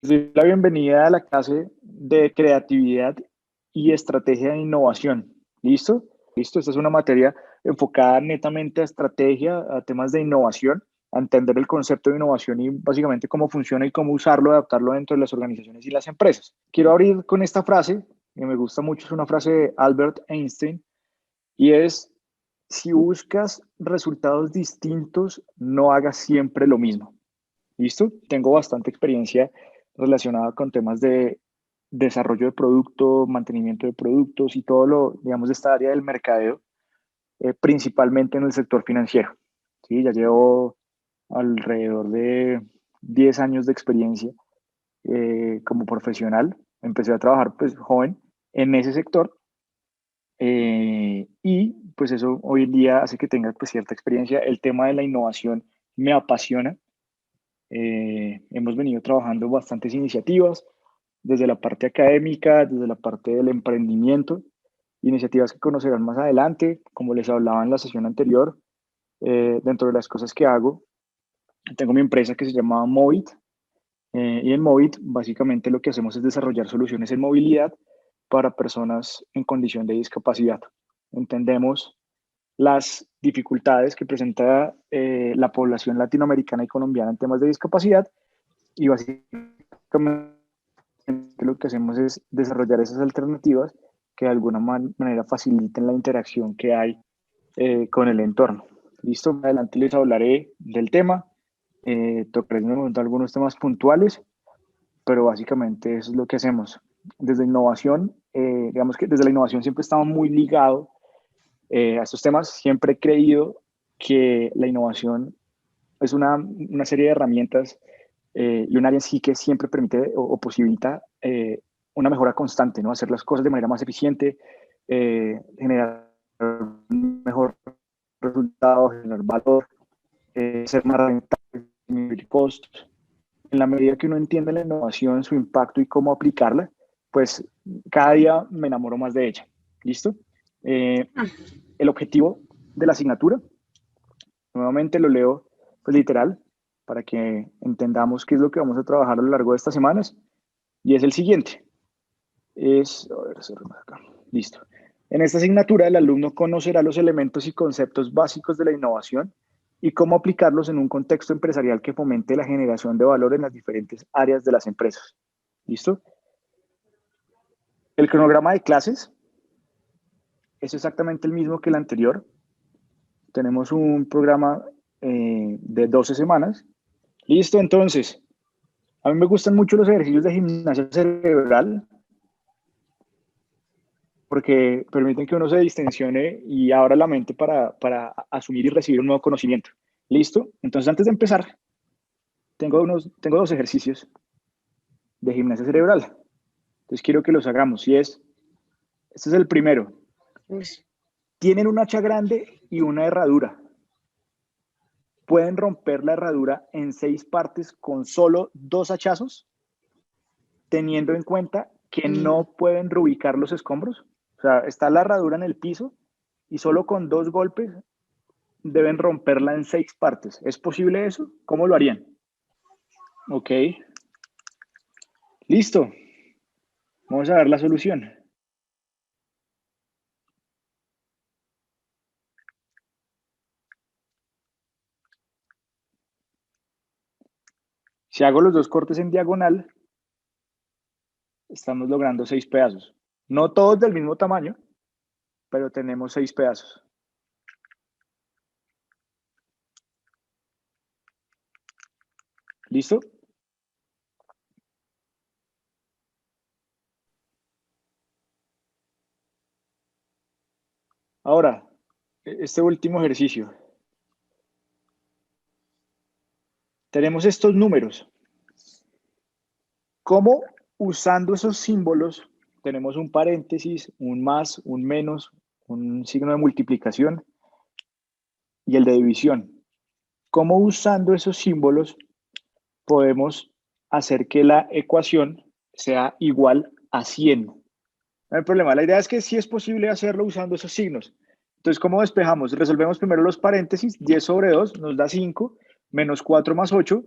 Les doy la bienvenida a la clase de creatividad y estrategia de innovación. ¿Listo? ¿Listo? Esta es una materia enfocada netamente a estrategia, a temas de innovación, a entender el concepto de innovación y básicamente cómo funciona y cómo usarlo, adaptarlo dentro de las organizaciones y las empresas. Quiero abrir con esta frase, que me gusta mucho, es una frase de Albert Einstein, y es, si buscas resultados distintos, no hagas siempre lo mismo. ¿Listo? Tengo bastante experiencia relacionada con temas de desarrollo de producto, mantenimiento de productos y todo lo, digamos, de esta área del mercadeo, principalmente en el sector financiero. ¿Sí? Ya llevo alrededor de 10 años de experiencia como profesional. Empecé a trabajar pues joven en ese sector y pues eso hoy en día hace que tenga pues cierta experiencia. El tema de la innovación me apasiona. Hemos venido trabajando bastantes iniciativas, desde la parte académica, desde la parte del emprendimiento, iniciativas que conocerán más adelante, como les hablaba en la sesión anterior. Dentro de las cosas que hago, tengo mi empresa que se llama Movit, y en Movit básicamente lo que hacemos es desarrollar soluciones en movilidad para personas en condición de discapacidad. Entendemos las dificultades que presenta la población latinoamericana y colombiana en temas de discapacidad y básicamente lo que hacemos es desarrollar esas alternativas que de alguna manera faciliten la interacción que hay con el entorno. Listo, más adelante les hablaré del tema, tocaré en un momento algunos temas puntuales, pero básicamente eso es lo que hacemos. Desde innovación, digamos que desde la innovación siempre estamos muy ligados a estos temas. Siempre he creído que la innovación es una serie de herramientas y un área en sí que siempre permite o posibilita una mejora constante, ¿no? Hacer las cosas de manera más eficiente, generar un mejor resultado, generar valor, ser más rentable, disminuir costos. En la medida que uno entiende la innovación, su impacto y cómo aplicarla, pues cada día me enamoro más de ella. ¿Listo? Eh, el objetivo de la asignatura, nuevamente lo leo pues, literal, para que entendamos qué es lo que vamos a trabajar a lo largo de estas semanas, y es el siguiente. A ver, acá. Listo. En esta asignatura, el alumno conocerá los elementos y conceptos básicos de la innovación y cómo aplicarlos en un contexto empresarial que fomente la generación de valor en las diferentes áreas de las empresas. ¿Listo? El cronograma de clases es exactamente el mismo que el anterior. Tenemos un programa de 12 semanas. Listo, entonces, a mí me gustan mucho los ejercicios de gimnasia cerebral porque permiten que uno se distensione y abra la mente para asumir y recibir un nuevo conocimiento. ¿Listo? Entonces, antes de empezar, tengo dos ejercicios de gimnasia cerebral. Entonces, quiero que los hagamos. Este es el primero. Tienen un hacha grande y una herradura. Pueden romper la herradura en 6 partes con solo 2 hachazos, teniendo en cuenta que no pueden reubicar los escombros. O sea, está la herradura en el piso y solo con 2 golpes deben romperla en 6 partes. ¿Es posible eso? ¿Cómo lo harían? Ok, listo. Vamos a ver la solución. Si hago los dos cortes en diagonal, estamos logrando 6 pedazos. No todos del mismo tamaño, pero tenemos 6 pedazos. ¿Listo? Ahora, este último ejercicio. Tenemos estos números. ¿Cómo usando esos símbolos tenemos un paréntesis, un más, un menos, un signo de multiplicación y el de división? ¿Cómo usando esos símbolos podemos hacer que la ecuación sea igual a 100? No hay problema. La idea es que sí es posible hacerlo usando esos signos. Entonces, ¿cómo despejamos? Resolvemos primero los paréntesis. 10 sobre 2 nos da 5, menos 4 más 8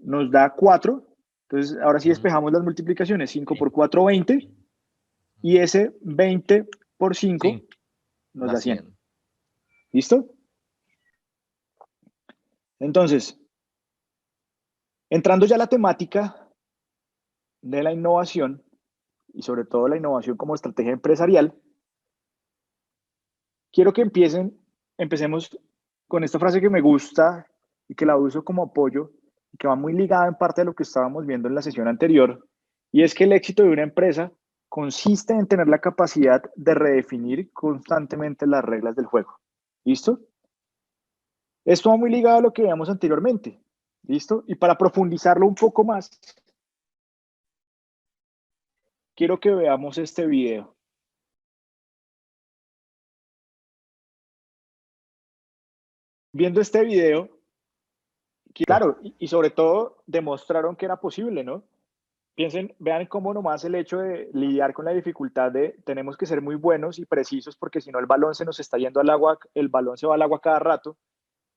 nos da 4. Entonces, ahora sí despejamos las multiplicaciones. 5 por 4, 20. Y ese 20 por 5 Sí, nos da da 100. 100. ¿Listo? Entonces, entrando ya a la temática de la innovación y sobre todo la innovación como estrategia empresarial, quiero que empecemos con esta frase que me gusta y que la uso como apoyo y que va muy ligada en parte a lo que estábamos viendo en la sesión anterior, y es que el éxito de una empresa consiste en tener la capacidad de redefinir constantemente las reglas del juego. ¿Listo? Esto va muy ligado a lo que veíamos anteriormente. ¿Listo? Y para profundizarlo un poco más, quiero que veamos este video. Viendo este video, claro, y sobre todo demostraron que era posible, ¿no? Piensen, vean cómo nomás el hecho de lidiar con la dificultad de tenemos que ser muy buenos y precisos porque si no el balón se nos está yendo al agua, el balón se va al agua cada rato,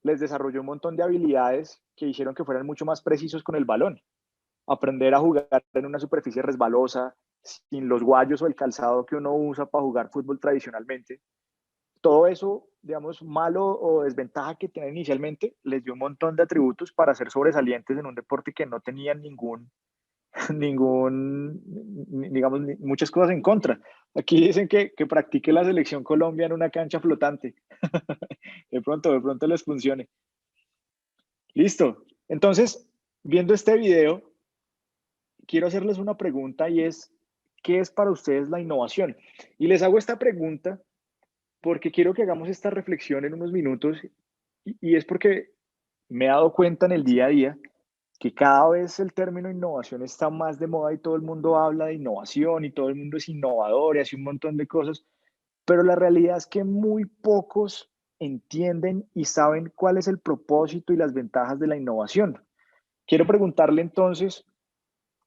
les desarrolló un montón de habilidades que hicieron que fueran mucho más precisos con el balón. Aprender a jugar en una superficie resbalosa, sin los guayos o el calzado que uno usa para jugar fútbol tradicionalmente. Todo eso, digamos, malo o desventaja que tienen inicialmente, les dio un montón de atributos para ser sobresalientes en un deporte que no tenían digamos, muchas cosas en contra. Aquí dicen que practique la selección Colombia en una cancha flotante. De pronto les funcione. Listo. Entonces, viendo este video, quiero hacerles una pregunta y es, ¿qué es para ustedes la innovación? Y les hago esta pregunta porque quiero que hagamos esta reflexión en unos minutos y es porque me he dado cuenta en el día a día que cada vez el término innovación está más de moda y todo el mundo habla de innovación y todo el mundo es innovador y hace un montón de cosas, pero la realidad es que muy pocos entienden y saben cuál es el propósito y las ventajas de la innovación. Quiero preguntarle entonces,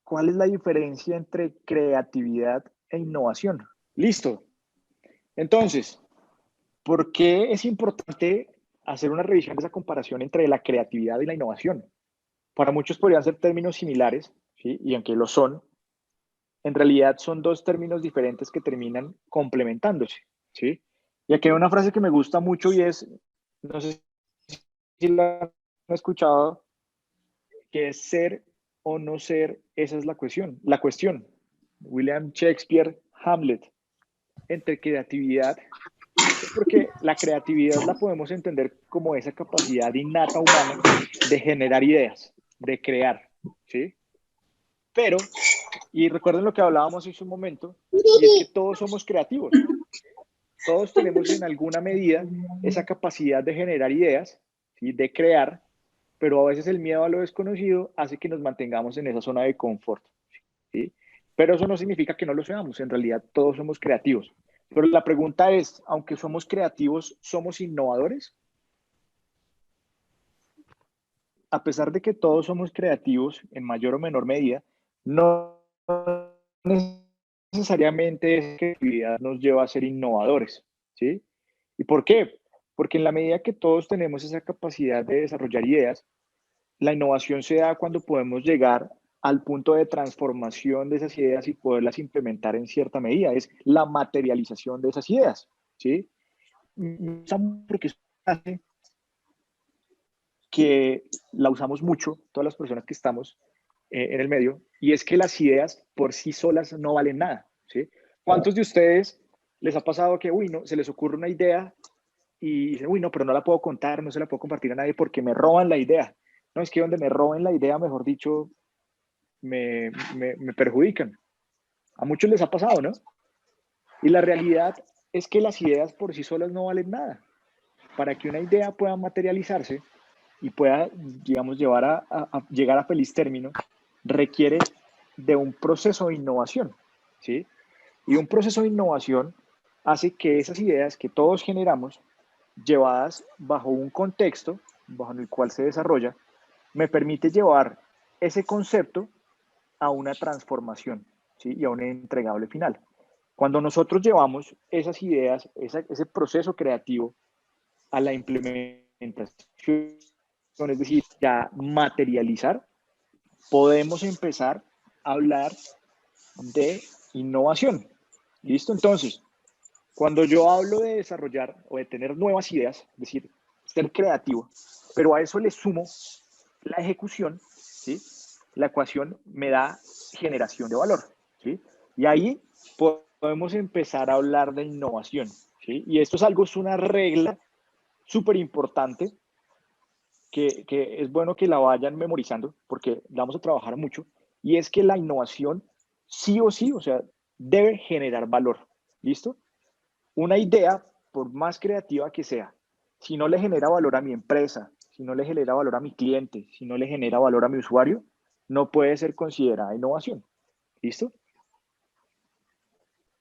¿cuál es la diferencia entre creatividad e innovación? Listo. Entonces, ¿por qué es importante hacer una revisión de esa comparación entre la creatividad y la innovación? Para muchos podrían ser términos similares, ¿sí? Y aunque lo son, en realidad son dos términos diferentes que terminan complementándose, ¿sí? Y aquí hay una frase que me gusta mucho y es, no sé si la han escuchado, que es ser o no ser, esa es la cuestión. La cuestión. William Shakespeare, Hamlet, entre creatividad, porque la creatividad la podemos entender como esa capacidad innata humana de generar ideas, de crear, ¿sí? Pero, y recuerden lo que hablábamos hace un momento, y es que todos somos creativos, todos tenemos en alguna medida esa capacidad de generar ideas, ¿sí? De crear, pero a veces el miedo a lo desconocido hace que nos mantengamos en esa zona de confort, ¿sí? Pero eso no significa que no lo seamos, en realidad todos somos creativos. Pero la pregunta es, aunque somos creativos, ¿somos innovadores? A pesar de que todos somos creativos en mayor o menor medida, no necesariamente esa creatividad nos lleva a ser innovadores, ¿sí? ¿Y por qué? Porque en la medida que todos tenemos esa capacidad de desarrollar ideas, la innovación se da cuando podemos llegar al punto de transformación de esas ideas y poderlas implementar en cierta medida. Es la materialización de esas ideas, ¿sí? Porque eso hace que la usamos mucho, todas las personas que estamos en el medio, y es que las ideas por sí solas no valen nada, ¿sí? ¿Cuántos de ustedes les ha pasado que, uy, no, se les ocurre una idea y dicen, uy, no, pero no la puedo contar, no se la puedo compartir a nadie porque me roban la idea? No, es que donde me roben la idea, mejor dicho, me perjudican. A muchos les ha pasado, ¿no? Y la realidad es que las ideas por sí solas no valen nada. Para que una idea pueda materializarse y pueda, digamos, llegar a feliz término, requiere de un proceso de innovación, ¿sí? Y un proceso de innovación hace que esas ideas que todos generamos, llevadas bajo un contexto, bajo el cual se desarrolla, me permite llevar ese concepto a una transformación, ¿sí? Y a un entregable final. Cuando nosotros llevamos esas ideas, ese proceso creativo a la implementación, es decir, ya materializar, podemos empezar a hablar de innovación. ¿Listo? Entonces, cuando yo hablo de desarrollar o de tener nuevas ideas, es decir, ser creativo, pero a eso le sumo la ejecución, ¿sí? La ecuación me da generación de valor, ¿sí? Y ahí podemos empezar a hablar de innovación, ¿sí? Y esto es algo, es una regla súper importante que es bueno que la vayan memorizando porque vamos a trabajar mucho, y es que la innovación sí o sí, o sea, debe generar valor, ¿listo? Una idea, por más creativa que sea, si no le genera valor a mi empresa, si no le genera valor a mi cliente, si no le genera valor a mi usuario, no puede ser considerada innovación. ¿Listo?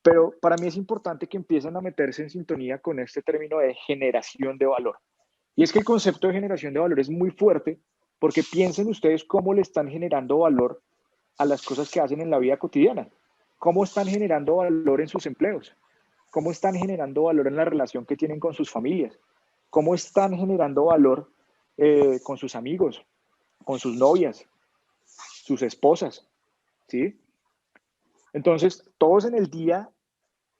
Pero para mí es importante que empiecen a meterse en sintonía con este término de generación de valor. Y es que el concepto de generación de valor es muy fuerte porque piensen ustedes cómo le están generando valor a las cosas que hacen en la vida cotidiana. ¿Cómo están generando valor en sus empleos? ¿Cómo están generando valor en la relación que tienen con sus familias? ¿Cómo están generando valor con sus amigos, con sus novias, sus esposas? ¿Sí? Entonces, todos en el día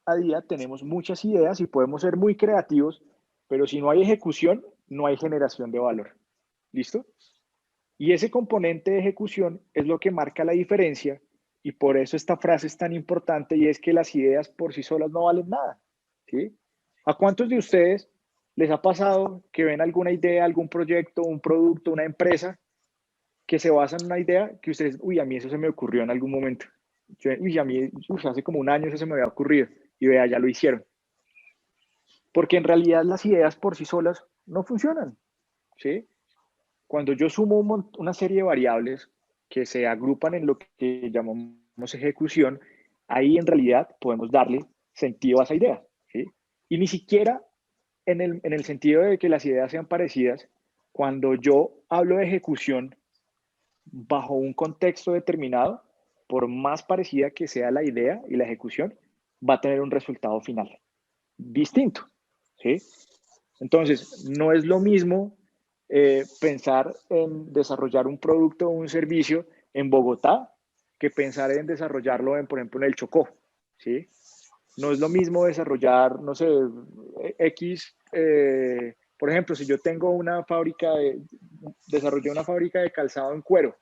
a día tenemos muchas ideas y podemos ser muy creativos, pero si no hay ejecución, no hay generación de valor. ¿Listo? Y ese componente de ejecución es lo que marca la diferencia, y por eso esta frase es tan importante, y es que las ideas por sí solas no valen nada. ¿Sí? ¿A cuántos de ustedes les ha pasado que ven alguna idea, algún proyecto, un producto, una empresa que se basa en una idea que ustedes, uy, a mí eso se me ocurrió en algún momento? Uy, a mí hace como un año eso se me había ocurrido, y vea, ya lo hicieron. Porque en realidad las ideas por sí solas no funcionan. ¿Sí? Cuando yo sumo una serie de variables que se agrupan en lo que llamamos ejecución, ahí en realidad podemos darle sentido a esa idea. ¿Sí? Y ni siquiera en el sentido de que las ideas sean parecidas, cuando yo hablo de ejecución bajo un contexto determinado, por más parecida que sea la idea y la ejecución, va a tener un resultado final distinto. ¿Sí? Entonces, no es lo mismo pensar en desarrollar un producto o un servicio en Bogotá que pensar en desarrollarlo, por ejemplo, en el Chocó. ¿Sí? No es lo mismo desarrollar, no sé, X, por ejemplo, si yo tengo desarrollé una fábrica de calzado en cuero,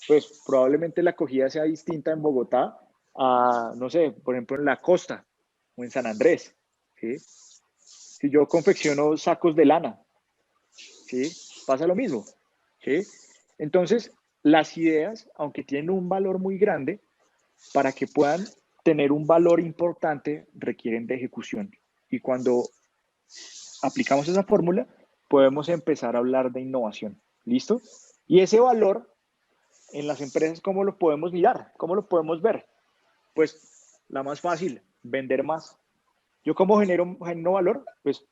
pues probablemente la acogida sea distinta en Bogotá a, no sé, por ejemplo, en la costa o en San Andrés. ¿Sí? Si yo confecciono sacos de lana, ¿sí? Pasa lo mismo, ¿sí? Entonces, las ideas, aunque tienen un valor muy grande, para que puedan tener un valor importante, requieren de ejecución. Y cuando aplicamos esa fórmula, podemos empezar a hablar de innovación. ¿Listo? Y ese valor en las empresas, ¿cómo lo podemos mirar? ¿Cómo lo podemos ver? Pues la más fácil, vender más. ¿Yo cómo genero valor? Pues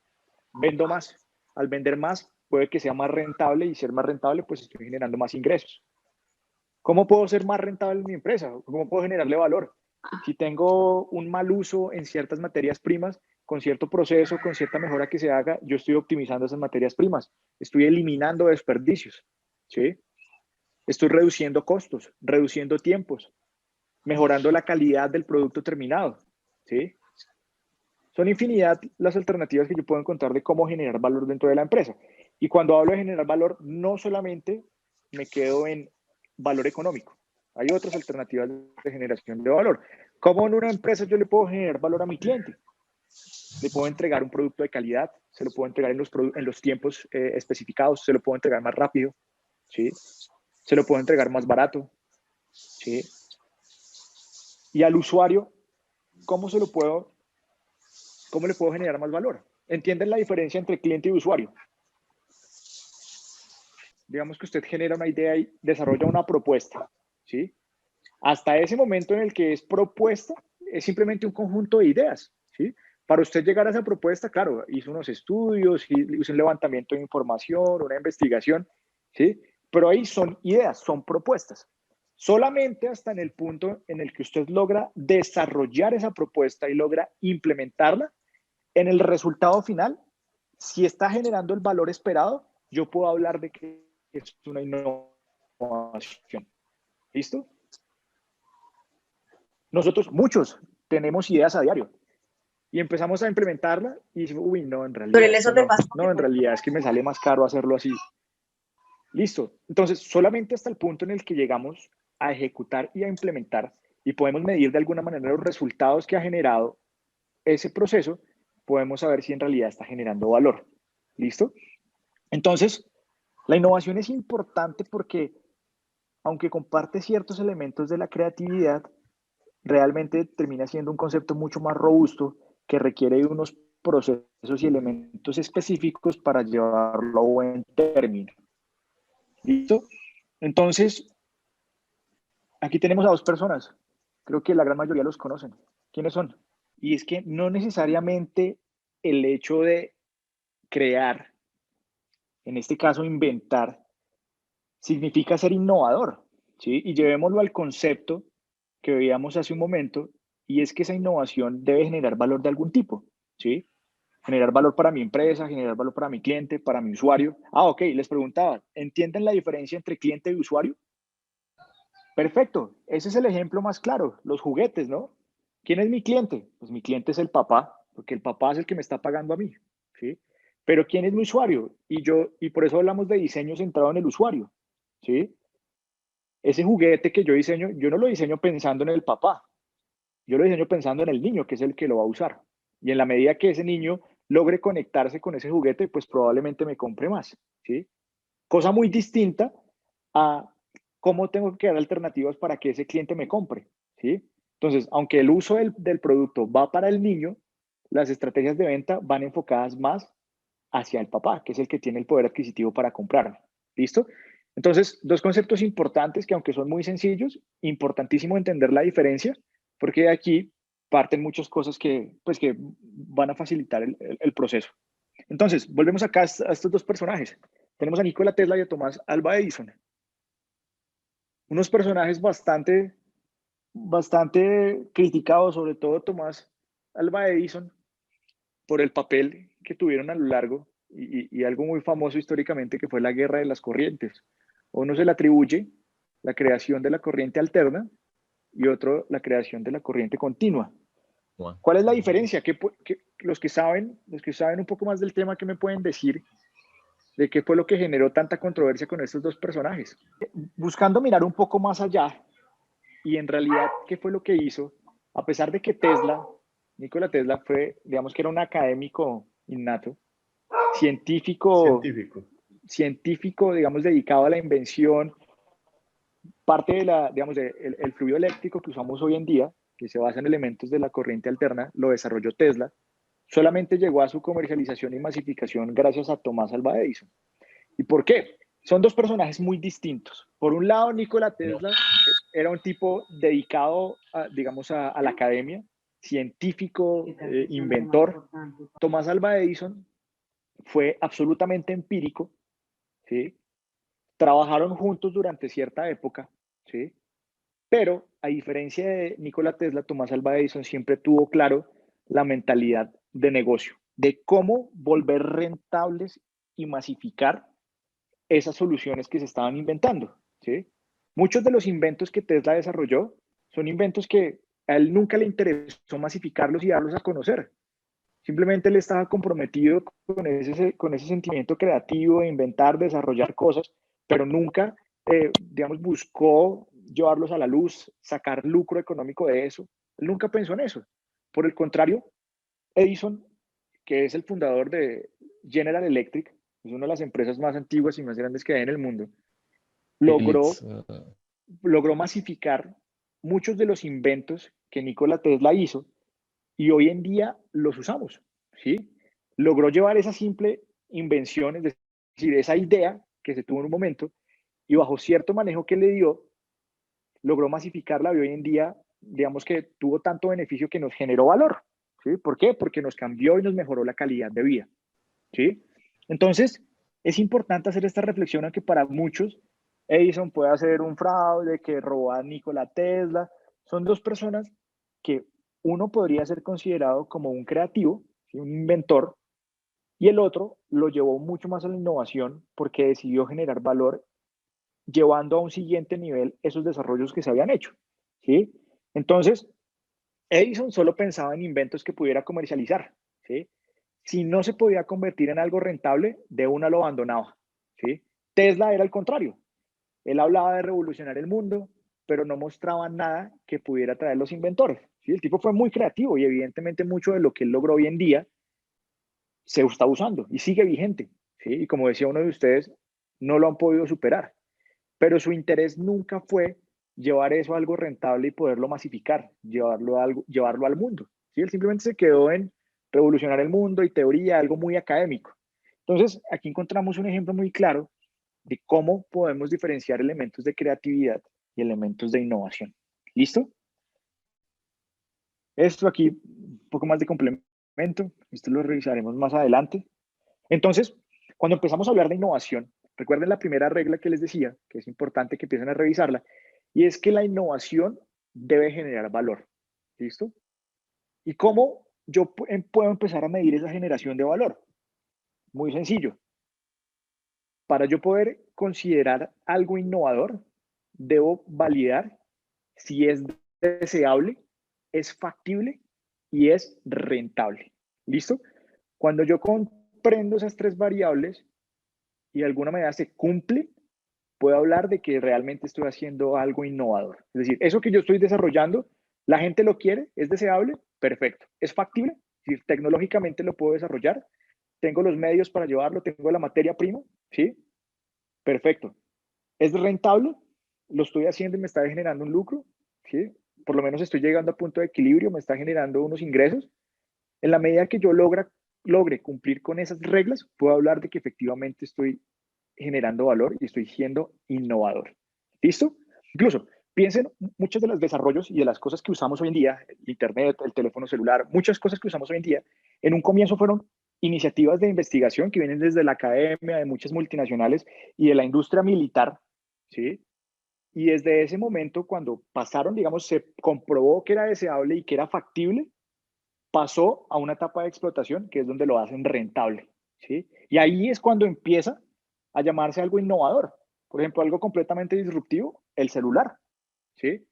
vendo más. Al vender más, puede que sea más rentable, y ser más rentable, pues estoy generando más ingresos. ¿Cómo puedo ser más rentable en mi empresa? ¿Cómo puedo generarle valor? Si tengo un mal uso en ciertas materias primas, con cierto proceso, con cierta mejora que se haga, yo estoy optimizando esas materias primas, estoy eliminando desperdicios, ¿sí? Estoy reduciendo costos, reduciendo tiempos, mejorando la calidad del producto terminado, ¿sí? Son infinidad las alternativas que yo puedo encontrar de cómo generar valor dentro de la empresa. Y cuando hablo de generar valor, no solamente me quedo en valor económico. Hay otras alternativas de generación de valor. ¿Cómo en una empresa yo le puedo generar valor a mi cliente? Le puedo entregar un producto de calidad, se lo puedo entregar en los tiempos especificados, se lo puedo entregar más rápido, ¿sí? Se lo puedo entregar más barato, ¿sí? Y al usuario, ¿cómo le puedo generar más valor? ¿Entienden la diferencia entre cliente y usuario? Digamos que usted genera una idea y desarrolla una propuesta, ¿sí? Hasta ese momento en el que es propuesta, es simplemente un conjunto de ideas, ¿sí? Para usted llegar a esa propuesta, claro, hizo unos estudios, hizo un levantamiento de información, una investigación, ¿sí? Pero ahí son ideas, son propuestas. Solamente hasta en el punto en el que usted logra desarrollar esa propuesta y logra implementarla, en el resultado final, si está generando el valor esperado, yo puedo hablar de que es una innovación. innovación. ¿Listo? Nosotros, muchos, tenemos ideas a diario y empezamos a implementarla y decimos, uy, no, en realidad, Pero eso te pasa no, en realidad es que me sale más caro hacerlo así. Listo. Entonces, solamente hasta el punto en el que llegamos a ejecutar y a implementar y podemos medir de alguna manera los resultados que ha generado ese proceso, podemos saber si en realidad está generando valor. ¿Listo? Entonces, la innovación es importante porque, aunque comparte ciertos elementos de la creatividad, realmente termina siendo un concepto mucho más robusto que requiere de unos procesos y elementos específicos para llevarlo a buen término. ¿Listo? Entonces, aquí tenemos a dos personas. Creo que la gran mayoría los conocen. ¿Quiénes son? Y es que no necesariamente el hecho de crear, en este caso inventar, significa ser innovador, ¿sí? Y llevémoslo al concepto que veíamos hace un momento, y es que esa innovación debe generar valor de algún tipo, ¿sí? Generar valor para mi empresa, generar valor para mi cliente, para mi usuario. Ah, ok, les preguntaba, ¿entienden la diferencia entre cliente y usuario? Perfecto, ese es el ejemplo más claro, los juguetes, ¿no? ¿Quién es mi cliente? Pues mi cliente es el papá, porque el papá es el que me está pagando a mí, ¿sí? Pero ¿quién es mi usuario? Y por eso hablamos de diseño centrado en el usuario, ¿sí? Ese juguete que yo diseño, yo no lo diseño pensando en el papá, yo lo diseño pensando en el niño, que es el que lo va a usar. Y en la medida que ese niño logre conectarse con ese juguete, pues probablemente me compre más, ¿sí? Cosa muy distinta a cómo tengo que dar alternativas para que ese cliente me compre, ¿sí? Entonces, aunque el uso del producto va para el niño, las estrategias de venta van enfocadas más hacia el papá, que es el que tiene el poder adquisitivo para comprar. ¿Listo? Entonces, dos conceptos importantes que aunque son muy sencillos, importantísimo entender la diferencia, porque de aquí parten muchas cosas que, pues, que van a facilitar el proceso. Entonces, volvemos acá a estos dos personajes. Tenemos a Nikola Tesla y a Tomás Alva Edison. Unos personajes bastante criticados, sobre todo Tomás Alva Edison, por el papel que tuvieron a lo largo y algo muy famoso históricamente que fue la guerra de las corrientes. Uno se le atribuye la creación de la corriente alterna y otro la creación de la corriente continua. ¿Cuál es la diferencia? Los que saben un poco más del tema, ¿qué me pueden decir de qué fue lo que generó tanta controversia con estos dos personajes? Buscando mirar un poco más allá y en realidad, ¿qué fue lo que hizo? A pesar de que Nikola Tesla fue, digamos que era un académico innato, científico, Científico. científico, digamos, dedicado a la invención, parte de digamos, el fluido eléctrico que usamos hoy en día, que se basa en elementos de la corriente alterna, lo desarrolló Tesla, solamente llegó a su comercialización y masificación gracias a Tomás Alva Edison. ¿Y por qué? Son dos personajes muy distintos. Por un lado, Nikola Tesla era un tipo dedicado, digamos, a la academia, científico, inventor. Tomás Alva Edison fue absolutamente empírico, ¿sí? Trabajaron juntos durante cierta época, ¿sí? Pero a diferencia de Nikola Tesla, Tomás Alva Edison siempre tuvo claro la mentalidad de negocio, de cómo volver rentables y masificar esas soluciones que se estaban inventando, ¿sí? Muchos de los inventos que Tesla desarrolló son inventos que a él nunca le interesó masificarlos y darlos a conocer. Simplemente él estaba comprometido con ese sentimiento creativo de inventar, desarrollar cosas, pero nunca, digamos, buscó llevarlos a la luz, sacar lucro económico de eso. Él nunca pensó en eso. Por el contrario, Edison, que es el fundador de General Electric, es una de las empresas más antiguas y más grandes que hay en el mundo, logró, Philips, logró masificar muchos de los inventos que Nikola Tesla hizo y hoy en día los usamos, ¿sí? Logró llevar esa simple invención, es decir, esa idea que se tuvo en un momento y bajo cierto manejo que le dio, logró masificarla y hoy en día, digamos que tuvo tanto beneficio que nos generó valor, ¿sí? ¿Por qué? Porque nos cambió y nos mejoró la calidad de vida, ¿sí? Entonces, es importante hacer esta reflexión aunque para muchos Edison puede ser un fraude, que robó a Nikola Tesla. Son dos personas que uno podría ser considerado como un creativo, ¿sí? Un inventor, y el otro lo llevó mucho más a la innovación porque decidió generar valor llevando a un siguiente nivel esos desarrollos que se habían hecho, ¿sí? Entonces, Edison solo pensaba en inventos que pudiera comercializar, ¿sí? Si no se podía convertir en algo rentable, de una lo abandonaba, ¿sí? Tesla era el contrario. Él hablaba de revolucionar el mundo, pero no mostraba nada que pudiera traer los inventores, ¿sí? El tipo fue muy creativo y evidentemente mucho de lo que él logró hoy en día se está usando y sigue vigente, ¿sí? Y como decía uno de ustedes, no lo han podido superar, pero su interés nunca fue llevar eso a algo rentable y poderlo masificar, llevarlo al mundo, ¿sí? Él simplemente se quedó en revolucionar el mundo y teoría, algo muy académico. Entonces, aquí encontramos un ejemplo muy claro de cómo podemos diferenciar elementos de creatividad y elementos de innovación. ¿Listo? Esto aquí, un poco más de complemento, esto lo revisaremos más adelante. Entonces, cuando empezamos a hablar de innovación, recuerden la primera regla que les decía, que es importante que empiecen a revisarla, y es que la innovación debe generar valor. ¿Listo? ¿Y cómo yo puedo empezar a medir esa generación de valor? Muy sencillo. Para yo poder considerar algo innovador, debo validar si es deseable, es factible y es rentable. ¿Listo? Cuando yo comprendo esas tres variables y de alguna manera se cumple, puedo hablar de que realmente estoy haciendo algo innovador. Es decir, eso que yo estoy desarrollando, la gente lo quiere, es deseable, perfecto. Es factible, es decir, tecnológicamente lo puedo desarrollar, tengo los medios para llevarlo, tengo la materia prima, ¿sí? Perfecto. ¿Es rentable? Lo estoy haciendo y me está generando un lucro, ¿sí? Por lo menos estoy llegando a punto de equilibrio, me está generando unos ingresos. En la medida que yo logre cumplir con esas reglas, puedo hablar de que efectivamente estoy generando valor y estoy siendo innovador. ¿Listo? Incluso piensen muchos de los desarrollos y de las cosas que usamos hoy en día, el Internet, el teléfono celular, muchas cosas que usamos hoy en día, en un comienzo fueron iniciativas de investigación que vienen desde la academia, de muchas multinacionales y de la industria militar, ¿sí? Y desde ese momento, cuando pasaron, digamos, se comprobó que era deseable y que era factible, pasó a una etapa de explotación que es donde lo hacen rentable, ¿sí? Y ahí es cuando empieza a llamarse algo innovador. Por ejemplo, algo completamente disruptivo, el celular, ¿sí?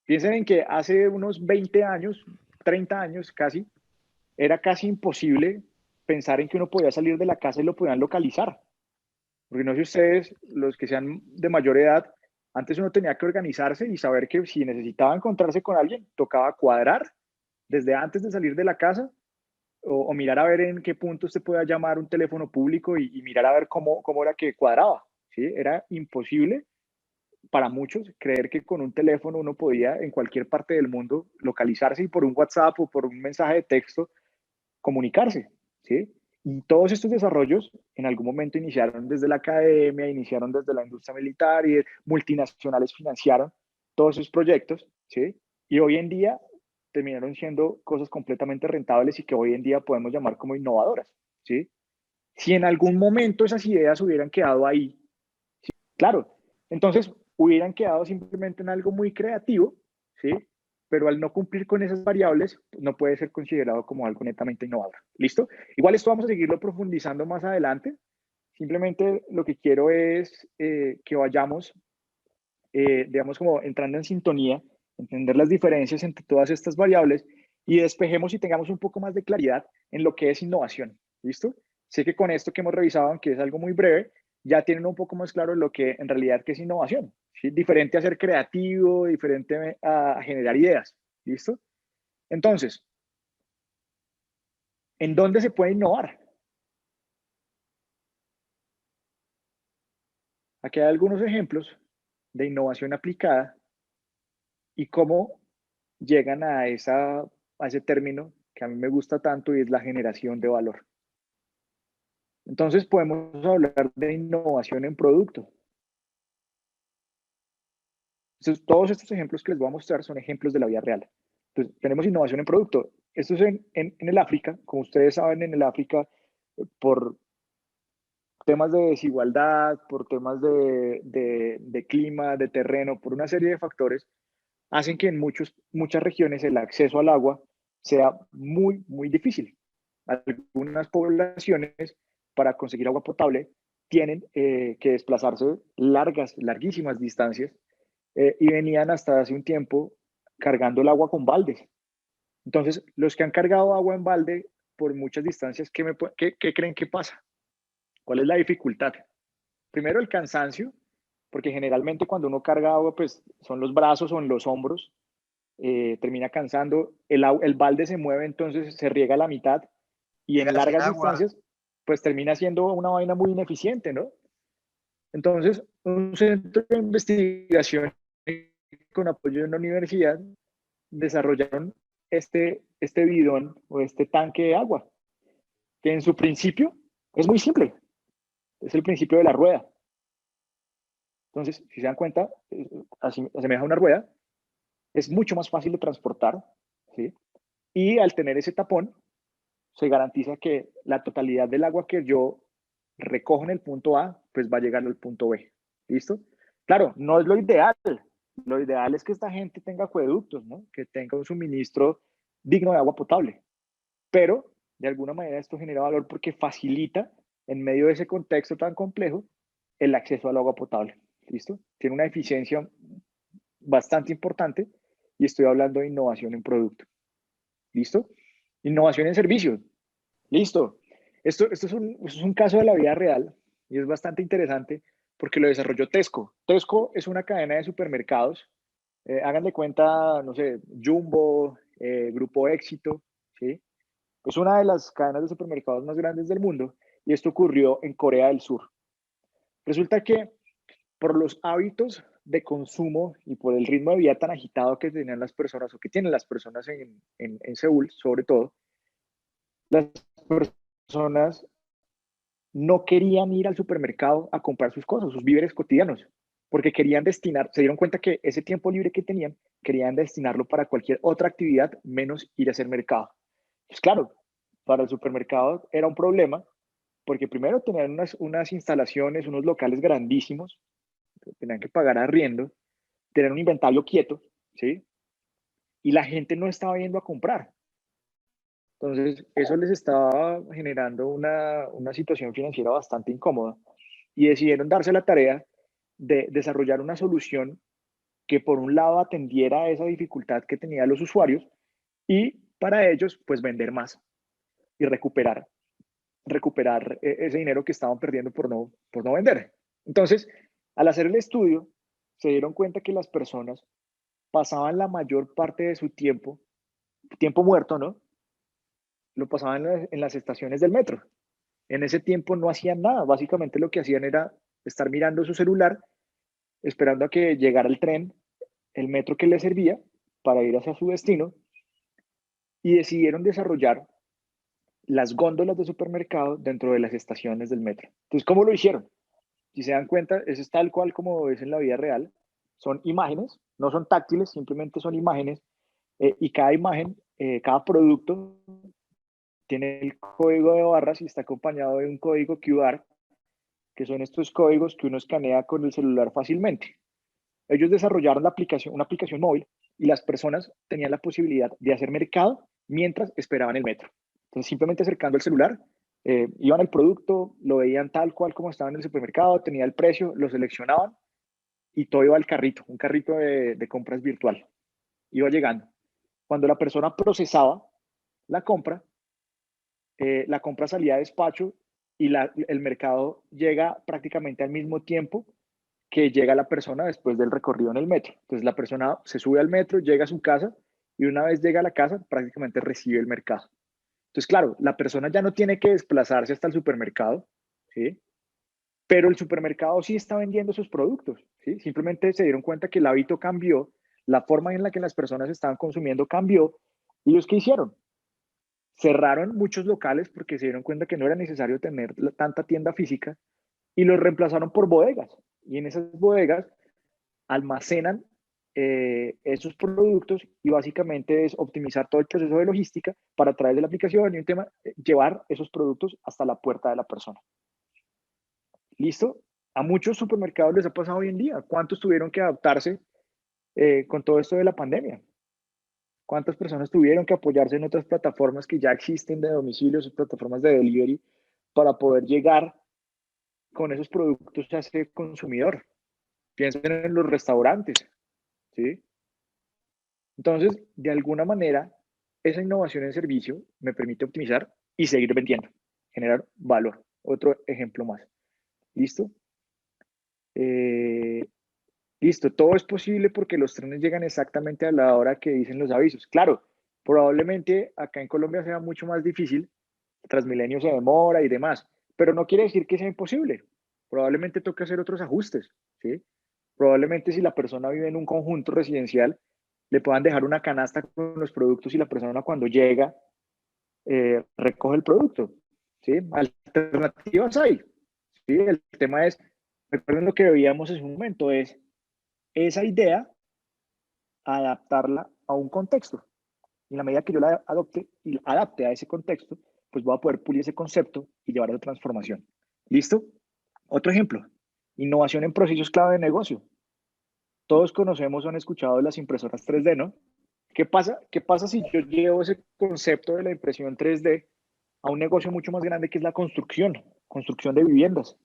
Piensen en que hace unos 20 años, 30 años casi, era casi imposible pensar en que uno podía salir de la casa y lo podían localizar. Porque no sé ustedes, los que sean de mayor edad, antes uno tenía que organizarse y saber que si necesitaba encontrarse con alguien, tocaba cuadrar desde antes de salir de la casa o mirar a ver en qué punto usted pueda llamar un teléfono público y mirar a ver cómo era que cuadraba. ¿Sí? Era imposible para muchos creer que con un teléfono uno podía en cualquier parte del mundo localizarse y por un WhatsApp o por un mensaje de texto comunicarse. ¿Sí? Y todos estos desarrollos en algún momento iniciaron desde la academia, iniciaron desde la industria militar y multinacionales financiaron todos esos proyectos, ¿sí? Y hoy en día terminaron siendo cosas completamente rentables y que hoy en día podemos llamar como innovadoras, ¿sí? Si en algún momento esas ideas hubieran quedado ahí, claro, entonces hubieran quedado simplemente en algo muy creativo, ¿sí? Pero al no cumplir con esas variables, no puede ser considerado como algo netamente innovador. ¿Listo? Igual esto vamos a seguirlo profundizando más adelante. Simplemente lo que quiero es que vayamos, digamos, como entrando en sintonía, entender las diferencias entre todas estas variables y despejemos y tengamos un poco más de claridad en lo que es innovación. ¿Listo? Sé que con esto que hemos revisado, aunque es algo muy breve, ya tienen un poco más claro lo que en realidad que es innovación. ¿Sí? Diferente a ser creativo, diferente a generar ideas. ¿Listo? Entonces, ¿en dónde se puede innovar? Aquí hay algunos ejemplos de innovación aplicada y cómo llegan a ese término que a mí me gusta tanto y es la generación de valor. Entonces podemos hablar de innovación en producto. Entonces, todos estos ejemplos que les voy a mostrar son ejemplos de la vida real. Entonces, tenemos innovación en producto. Esto es en el África. Como ustedes saben, en el África, por temas de desigualdad, por temas de clima, de terreno, por una serie de factores, hacen que en muchas regiones el acceso al agua sea muy, muy difícil. Algunas poblaciones, para conseguir agua potable, tienen que desplazarse larguísimas distancias y venían hasta hace un tiempo cargando el agua con baldes. Entonces, los que han cargado agua en balde por muchas distancias, ¿qué creen que pasa? ¿Cuál es la dificultad? Primero, el cansancio, porque generalmente cuando uno carga agua, pues son los brazos o en los hombros, termina cansando, el balde se mueve, entonces se riega a la mitad y en Llega sin largas agua. distancias, pues termina siendo una vaina muy ineficiente, ¿no? Entonces, un centro de investigación con apoyo de una universidad desarrollaron este bidón o este tanque de agua, que en su principio es muy simple, es el principio de la rueda. Entonces, si se dan cuenta, asemeja a una rueda, es mucho más fácil de transportar, ¿sí? Y al tener ese tapón, se garantiza que la totalidad del agua que yo recojo en el punto A, pues va a llegar al punto B. ¿Listo? Claro, no es lo ideal. Lo ideal es que esta gente tenga acueductos, ¿no? Que tenga un suministro digno de agua potable. Pero, de alguna manera, esto genera valor porque facilita, en medio de ese contexto tan complejo, el acceso al agua potable. ¿Listo? Tiene una eficiencia bastante importante y estoy hablando de innovación en producto. ¿Listo? Innovación en servicios. Listo. Esto es un caso de la vida real y es bastante interesante porque lo desarrolló Tesco. Tesco es una cadena de supermercados. Hagan de cuenta, no sé, Jumbo, Grupo Éxito, ¿sí? Es una de las cadenas de supermercados más grandes del mundo y esto ocurrió en Corea del Sur. Resulta que por los hábitos de consumo y por el ritmo de vida tan agitado que tenían las personas o que tienen las personas en Seúl, sobre todo, las personas no querían ir al supermercado a comprar sus cosas, sus víveres cotidianos, porque querían destinar, se dieron cuenta que ese tiempo libre que tenían, querían destinarlo para cualquier otra actividad menos ir a hacer mercado. Pues claro, para el supermercado era un problema, porque primero tenían unas instalaciones, unos locales grandísimos, tenían que pagar arriendo, tener un inventario quieto, ¿sí? Y la gente no estaba yendo a comprar. Entonces, eso les estaba generando una situación financiera bastante incómoda y decidieron darse la tarea de desarrollar una solución que por un lado atendiera a esa dificultad que tenían los usuarios y para ellos, pues vender más y recuperar ese dinero que estaban perdiendo por no vender. Entonces, al hacer el estudio, se dieron cuenta que las personas pasaban la mayor parte de su tiempo muerto, ¿no? Lo pasaban en las estaciones del metro. En ese tiempo no hacían nada, básicamente lo que hacían era estar mirando su celular, esperando a que llegara el tren, el metro que les servía para ir hacia su destino, y decidieron desarrollar las góndolas de supermercado dentro de las estaciones del metro. Entonces, ¿cómo lo hicieron? Si se dan cuenta, eso es tal cual como es en la vida real. Son imágenes, no son táctiles, simplemente son imágenes, y cada imagen, cada producto tiene el código de barras y está acompañado de un código QR, que son estos códigos que uno escanea con el celular fácilmente. Ellos desarrollaron una aplicación móvil y las personas tenían la posibilidad de hacer mercado mientras esperaban el metro. Entonces, simplemente acercando el celular, iban al producto, lo veían tal cual como estaba en el supermercado, tenía el precio, lo seleccionaban y todo iba al carrito, un carrito de compras virtual. Iba llegando. Cuando la persona procesaba la compra salía a despacho y el mercado llega prácticamente al mismo tiempo que llega la persona después del recorrido en el metro. Entonces la persona se sube al metro, llega a su casa y una vez llega a la casa prácticamente recibe el mercado. Entonces, claro, la persona ya no tiene que desplazarse hasta el supermercado, ¿sí? Pero el supermercado sí está vendiendo sus productos, ¿sí? Simplemente se dieron cuenta que el hábito cambió, la forma en la que las personas estaban consumiendo cambió. ¿Y ellos qué hicieron? Cerraron muchos locales porque se dieron cuenta que no era necesario tener tanta tienda física y los reemplazaron por bodegas. Y en esas bodegas almacenan esos productos y básicamente es optimizar todo el proceso de logística para a través de la aplicación y un tema, llevar esos productos hasta la puerta de la persona. ¿Listo? A muchos supermercados les ha pasado hoy en día. ¿Cuántos tuvieron que adaptarse con todo esto de la pandemia? ¿Cuántas personas tuvieron que apoyarse en otras plataformas que ya existen de domicilio, sus plataformas de delivery, para poder llegar con esos productos se hace consumidor. Piensen en los restaurantes, ¿sí? Entonces, de alguna manera, esa innovación en servicio me permite optimizar y seguir vendiendo, generar valor. Otro ejemplo más. ¿Listo? Eh, listo, todo es posible porque los trenes llegan exactamente a la hora que dicen los avisos. Claro, probablemente acá en Colombia sea mucho más difícil, Transmilenio se demora y demás, pero no quiere decir que sea imposible. Probablemente toque hacer otros ajustes, ¿sí? Probablemente si la persona vive en un conjunto residencial, le puedan dejar una canasta con los productos y la persona cuando llega recoge el producto, ¿sí? Alternativas hay, ¿sí? El tema es, recuerden lo que veíamos en un momento, es esa idea, adaptarla a un contexto. Y en la medida que yo la adopte y la adapte a ese contexto, pues voy a poder pulir ese concepto y llevar a la transformación. ¿Listo? Otro ejemplo, innovación en procesos clave de negocio. Todos conocemos o han escuchado de las impresoras 3D, ¿no? ¿Qué pasa si yo llevo ese concepto de la impresión 3D a un negocio mucho más grande que es la construcción de viviendas?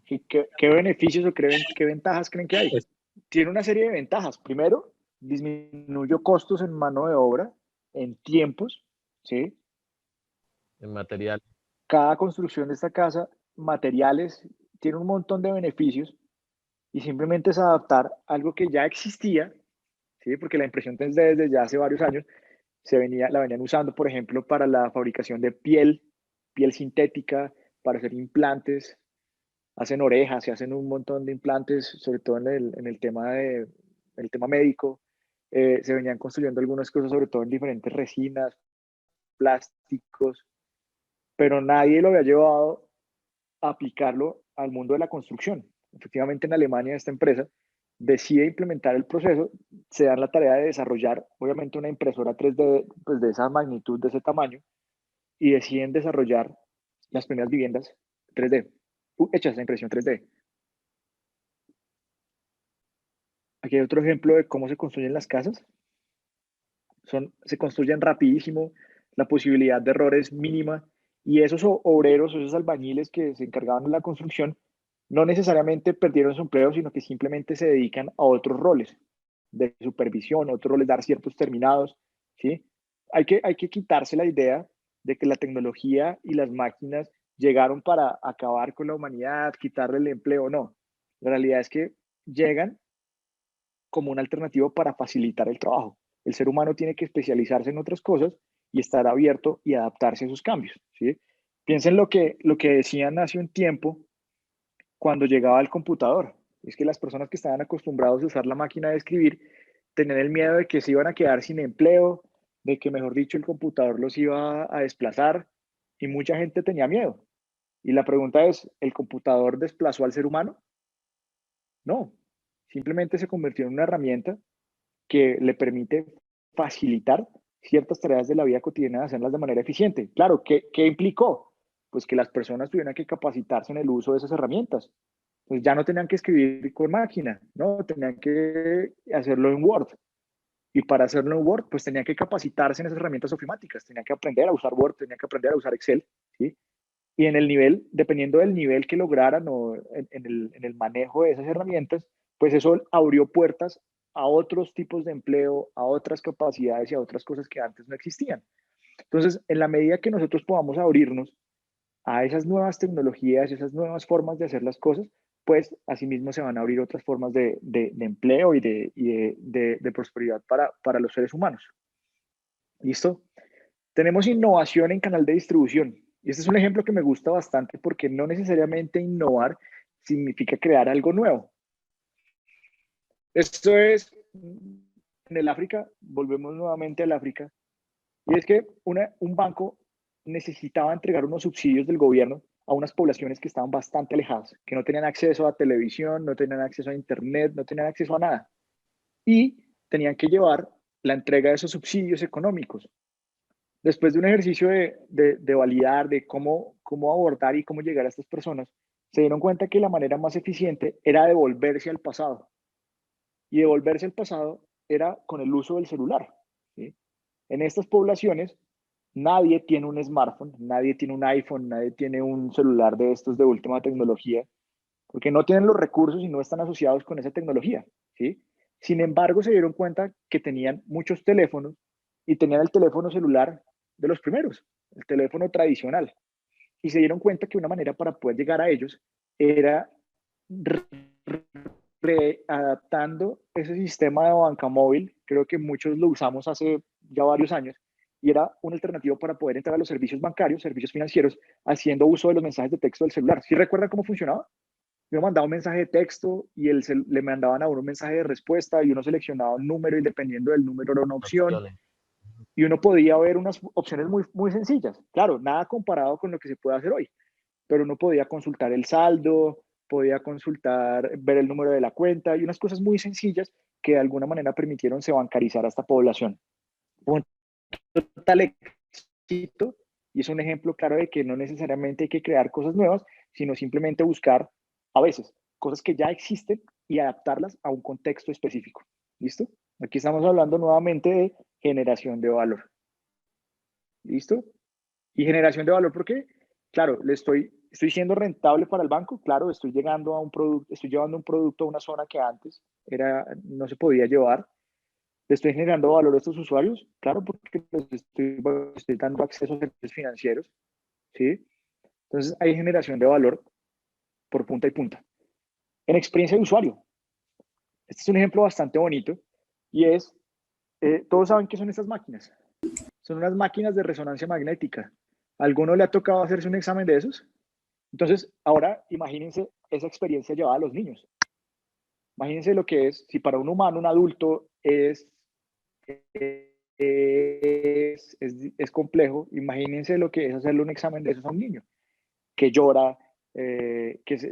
¿Y qué beneficios o qué ventajas creen que hay? Pues, Tiene una serie de ventajas. Primero, disminuyó costos en mano de obra, en tiempos, ¿sí? en material. Cada construcción de esta casa, materiales, tiene un montón de beneficios y simplemente es adaptar algo que ya existía, ¿sí? Porque la impresión 3D desde ya hace varios años la venían usando, por ejemplo, para la fabricación de piel sintética, para hacer implantes, hacen orejas, se hacen un montón de implantes, sobre todo el tema médico. Se venían construyendo algunas cosas, sobre todo en diferentes resinas, plásticos, pero nadie lo había llevado a aplicarlo al mundo de la construcción. Efectivamente, en Alemania, esta empresa decide implementar el proceso, se dan la tarea de desarrollar, obviamente, una impresora 3D pues, de esa magnitud, de ese tamaño, y deciden desarrollar las primeras viviendas 3D, hechas de impresión 3D. Aquí hay otro ejemplo de cómo se construyen las casas. Se construyen rapidísimo, la posibilidad de error es mínima y esos obreros, esos albañiles que se encargaban de la construcción, no necesariamente perdieron su empleo, sino que simplemente se dedican a otros roles de supervisión, otros roles, dar ciertos terminados, ¿sí? Hay que quitarse la idea de que la tecnología y las máquinas llegaron para acabar con la humanidad, quitarle el empleo, no. La realidad es que llegan como una alternativa para facilitar el trabajo. El ser humano tiene que especializarse en otras cosas y estar abierto y adaptarse a esos cambios, ¿sí? Piensen lo que decían hace un tiempo cuando llegaba el computador. Es que las personas que estaban acostumbrados a usar la máquina de escribir tenían el miedo de que se iban a quedar sin empleo, de que, mejor dicho, el computador los iba a desplazar y mucha gente tenía miedo. Y la pregunta es, ¿el computador desplazó al ser humano? No, simplemente se convirtió en una herramienta que le permite facilitar ciertas tareas de la vida cotidiana, de hacerlas de manera eficiente. Claro, ¿qué implicó? Pues que las personas tuvieran que capacitarse en el uso de esas herramientas. Pues ya no tenían que escribir con máquina, ¿no? Tenían que hacerlo en Word. Y para hacerlo en Word, pues tenían que capacitarse en esas herramientas ofimáticas, tenían que aprender a usar Word, tenían que aprender a usar Excel, ¿sí? Y en el nivel, dependiendo del nivel que lograran o en el manejo de esas herramientas, pues eso abrió puertas a otros tipos de empleo, a otras capacidades y a otras cosas que antes no existían. Entonces, en la medida que nosotros podamos abrirnos a esas nuevas tecnologías, esas nuevas formas de hacer las cosas, pues asimismo se van a abrir otras formas de empleo y de prosperidad para los seres humanos. ¿Listo? Tenemos innovación en canal de distribución. Y este es un ejemplo que me gusta bastante porque no necesariamente innovar significa crear algo nuevo. Esto es en el África, volvemos nuevamente al África, y es que un banco necesitaba entregar unos subsidios del gobierno a unas poblaciones que estaban bastante alejadas, que no tenían acceso a televisión, no tenían acceso a internet, no tenían acceso a nada. Y tenían que llevar la entrega de esos subsidios económicos. Después de un ejercicio de validar, de cómo abordar y cómo llegar a estas personas, se dieron cuenta que la manera más eficiente era devolverse al pasado. Y devolverse al pasado era con el uso del celular, ¿sí? En estas poblaciones, Nadie tiene un smartphone, nadie tiene un iPhone, nadie tiene un celular de estos de última tecnología, porque no tienen los recursos y no están asociados con esa tecnología, ¿sí? Sin embargo, se dieron cuenta que tenían muchos teléfonos y tenían el teléfono celular de los primeros, el teléfono tradicional. Y se dieron cuenta que una manera para poder llegar a ellos era readaptando ese sistema de banca móvil. Creo que muchos lo usamos hace ya varios años y era una alternativa para poder entrar a los servicios bancarios, servicios financieros, haciendo uso de los mensajes de texto del celular. ¿Sí recuerdan cómo funcionaba? Yo mandaba un mensaje de texto y le mandaban a uno un mensaje de respuesta y uno seleccionaba un número y dependiendo del número era una opción Opciones. y uno podía ver unas opciones muy, muy sencillas. Claro, nada comparado con lo que se puede hacer hoy, pero uno podía consultar el saldo, podía consultar, ver el número de la cuenta y unas cosas muy sencillas que de alguna manera permitieron se bancarizar a esta población. Un total éxito y es un ejemplo claro de que no necesariamente hay que crear cosas nuevas, sino simplemente buscar a veces cosas que ya existen y adaptarlas a un contexto específico. ¿Listo? Aquí estamos hablando nuevamente de generación de valor. ¿Listo? Y generación de valor, ¿por qué? Claro, estoy siendo rentable para el banco, claro, estoy llegando a un producto, estoy llevando un producto a una zona que antes no se podía llevar. ¿Le estoy generando valor a estos usuarios? Claro, porque estoy dando acceso a servicios financieros, ¿sí? Entonces hay generación de valor por punta y punta. En experiencia de usuario, este es un ejemplo bastante bonito y es, todos saben qué son estas máquinas. Son unas máquinas de resonancia magnética. ¿A alguno le ha tocado hacerse un examen de esos? Entonces, ahora imagínense esa experiencia llevada a los niños. Imagínense lo que es, si para un humano, un adulto es complejo, imagínense lo que es hacerle un examen de esos a un niño, que llora,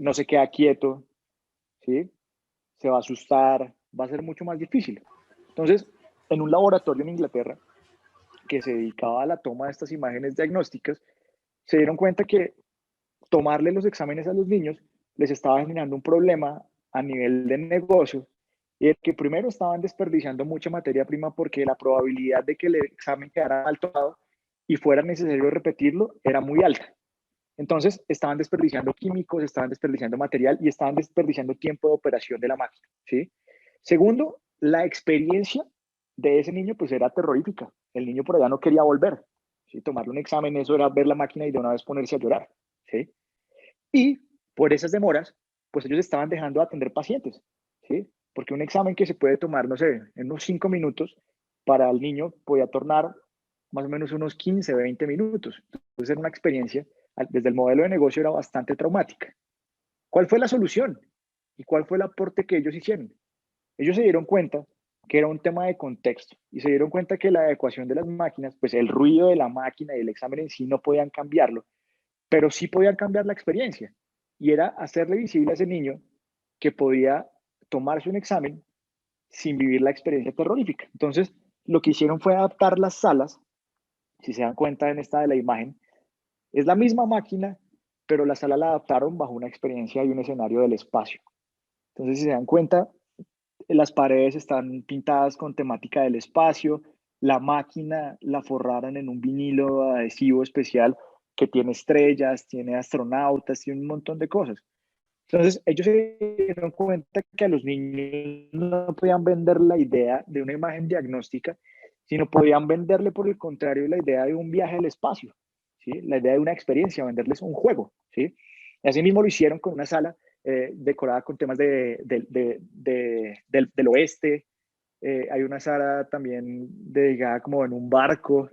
no se queda quieto, ¿sí? Se va a asustar, va a ser mucho más difícil. Entonces, en un laboratorio en Inglaterra que se dedicaba a la toma de estas imágenes diagnósticas, se dieron cuenta que tomarle los exámenes a los niños les estaba generando un problema a nivel de negocio y el que primero estaban desperdiciando mucha materia prima porque la probabilidad de que el examen quedara mal tomado y fuera necesario repetirlo era muy alta. Entonces estaban desperdiciando químicos, estaban desperdiciando material y estaban desperdiciando tiempo de operación de la máquina, ¿sí? Segundo, la experiencia de ese niño pues era terrorífica. El niño por allá no quería volver, ¿sí? Tomarle un examen, eso era ver la máquina y de una vez ponerse a llorar, ¿sí? Y por esas demoras, pues ellos estaban dejando de atender pacientes, ¿sí? Porque un examen que se puede tomar, no sé, en unos 5 minutos, para el niño podía tornar más o menos unos 15, 20 minutos. Entonces era una experiencia, desde el modelo de negocio era bastante traumática. ¿Cuál fue la solución? ¿Y cuál fue el aporte que ellos hicieron? Ellos se dieron cuenta que era un tema de contexto y se dieron cuenta que la adecuación de las máquinas, pues el ruido de la máquina y el examen en sí no podían cambiarlo, pero sí podían cambiar la experiencia. Y era hacerle visible a ese niño que podía tomarse un examen sin vivir la experiencia terrorífica. Entonces, lo que hicieron fue adaptar las salas, si se dan cuenta en esta de la imagen, es la misma máquina, pero la sala la adaptaron bajo una experiencia y un escenario del espacio. Entonces, si se dan cuenta, las paredes están pintadas con temática del espacio, la máquina la forraron en un vinilo adhesivo especial que tiene estrellas, tiene astronautas, tiene un montón de cosas. Entonces, ellos se dieron cuenta que a los niños no podían vender la idea de una imagen diagnóstica, sino podían venderle, por el contrario, la idea de un viaje al espacio, ¿sí? La idea de una experiencia, venderles un juego, ¿sí? Y así mismo lo hicieron con una sala decorada con temas del oeste. Hay una sala también dedicada como en un barco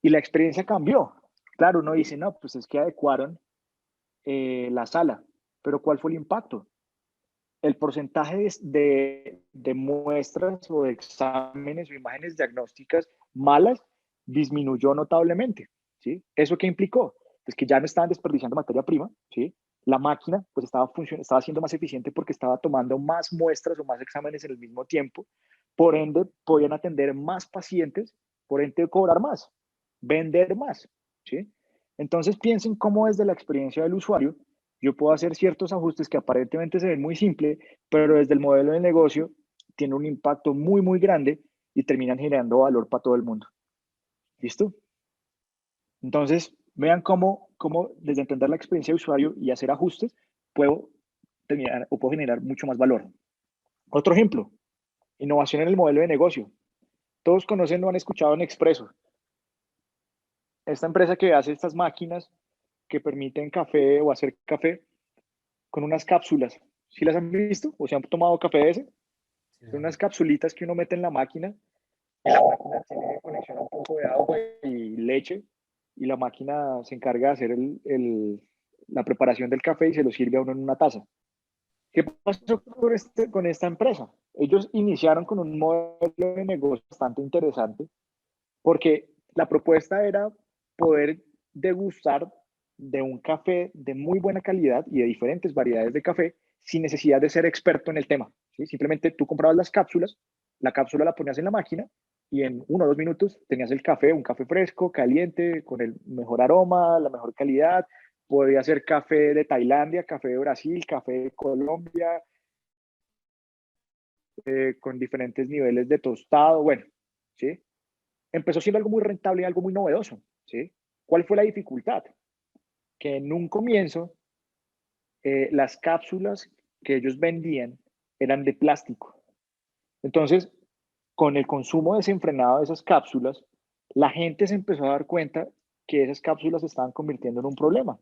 y la experiencia cambió. Claro, uno dice, no, pues es que adecuaron la sala, pero ¿cuál fue el impacto? El porcentaje de muestras o de exámenes o imágenes diagnósticas malas disminuyó notablemente, ¿sí? ¿Eso qué implicó? Pues que ya no estaban desperdiciando materia prima, ¿sí? La máquina pues estaba siendo más eficiente porque estaba tomando más muestras o más exámenes en el mismo tiempo, por ende podían atender más pacientes, por ende cobrar más, vender más, ¿sí? Entonces piensen cómo desde la experiencia del usuario yo puedo hacer ciertos ajustes que aparentemente se ven muy simples, pero desde el modelo de negocio tiene un impacto muy, muy grande y terminan generando valor para todo el mundo. ¿Listo? Entonces, vean cómo desde entender la experiencia de usuario y hacer ajustes, puedo puedo generar mucho más valor. Otro ejemplo, innovación en el modelo de negocio. Todos conocen o han escuchado Nespresso, esta empresa que hace estas máquinas que permiten café o hacer café con unas cápsulas. ¿Sí las han visto o se han tomado café de ese? Sí, Son señor. unas capsulitas que uno mete en la máquina y la máquina tiene conexión a un poco de agua y leche y la máquina se encarga de hacer la preparación del café y se lo sirve a uno en una taza. ¿Qué pasó con esta empresa? Ellos iniciaron con un modelo de negocio bastante interesante porque la propuesta era poder degustar de un café de muy buena calidad y de diferentes variedades de café sin necesidad de ser experto en el tema. ¿Sí? Simplemente tú comprabas las cápsulas, la cápsula la ponías en la máquina y en 1 o 2 minutos tenías el café, un café fresco, caliente, con el mejor aroma, la mejor calidad. Podía ser café de Tailandia, café de Brasil, café de Colombia, con diferentes niveles de tostado, bueno, ¿sí? Empezó siendo algo muy rentable y algo muy novedoso, ¿sí? ¿Cuál fue la dificultad? Que en un comienzo las cápsulas que ellos vendían eran de plástico. Entonces, con el consumo desenfrenado de esas cápsulas, la gente se empezó a dar cuenta que esas cápsulas se estaban convirtiendo en un problema,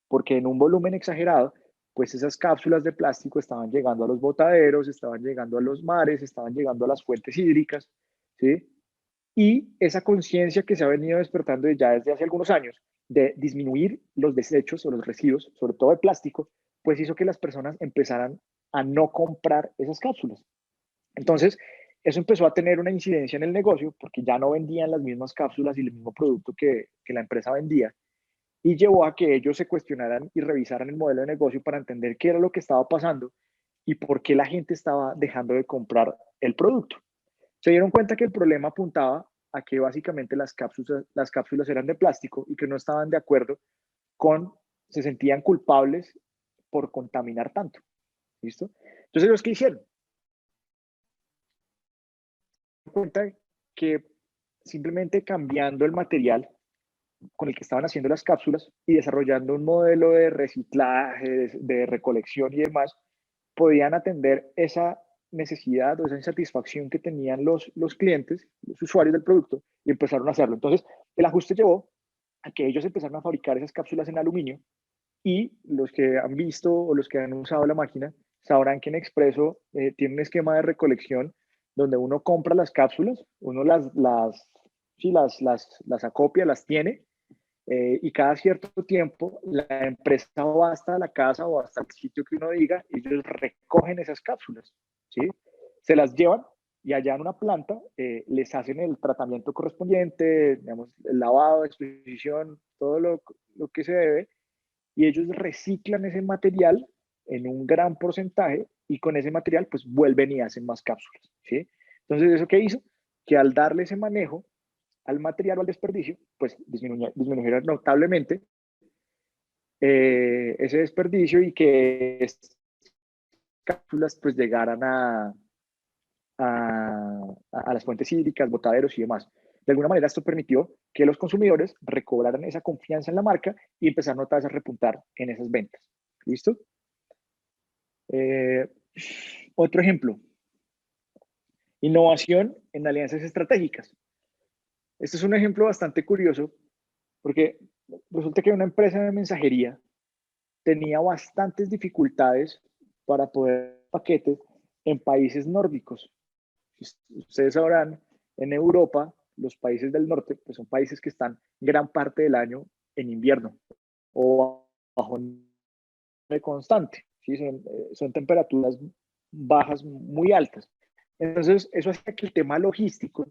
porque en un volumen exagerado, pues esas cápsulas de plástico estaban llegando a los botaderos, estaban llegando a los mares, estaban llegando a las fuentes hídricas, ¿sí? Y esa conciencia que se ha venido despertando ya desde hace algunos años de disminuir los desechos o los residuos, sobre todo de plástico, pues hizo que las personas empezaran a no comprar esas cápsulas. Entonces, eso empezó a tener una incidencia en el negocio porque ya no vendían las mismas cápsulas y el mismo producto que la empresa vendía y llevó a que ellos se cuestionaran y revisaran el modelo de negocio para entender qué era lo que estaba pasando y por qué la gente estaba dejando de comprar el producto. Se dieron cuenta que el problema apuntaba a que básicamente las cápsulas eran de plástico y que no estaban de acuerdo con, se sentían culpables por contaminar tanto. ¿Listo? Entonces, ¿los que hicieron? Se dieron cuenta que simplemente cambiando el material con el que estaban haciendo las cápsulas y desarrollando un modelo de reciclaje, de recolección y demás, podían atender esa necesidad o esa insatisfacción que tenían los clientes, los usuarios del producto, y empezaron a hacerlo. Entonces, el ajuste llevó a que ellos empezaron a fabricar esas cápsulas en aluminio y los que han visto o los que han usado la máquina sabrán que en Expreso tiene un esquema de recolección donde uno compra las cápsulas, uno sí, las acopia, las tiene y cada cierto tiempo la empresa va hasta la casa o hasta el sitio que uno diga y ellos recogen esas cápsulas, ¿sí? Se las llevan y allá en una planta les hacen el tratamiento correspondiente, digamos, el lavado, exposición, todo lo que se debe y ellos reciclan ese material en un gran porcentaje y con ese material pues vuelven y hacen más cápsulas, ¿sí? Entonces, ¿eso qué hizo? Que al darle ese manejo al material o al desperdicio, pues disminuyeron notablemente ese desperdicio y que estas cápsulas pues llegaran a las fuentes hídricas, botaderos y demás. De alguna manera esto permitió que los consumidores recobraran esa confianza en la marca y empezaron otra vez a repuntar en esas ventas. ¿Listo? Eh, Otro ejemplo, innovación en alianzas estratégicas. Este es un ejemplo bastante curioso porque resulta que una empresa de mensajería tenía bastantes dificultades para poder paquetes en países nórdicos. Ustedes sabrán, en Europa, los países del norte pues son países que están gran parte del año en invierno o bajo nieve constante. ¿Sí? Son temperaturas bajas muy altas. Entonces, eso hace que el tema logístico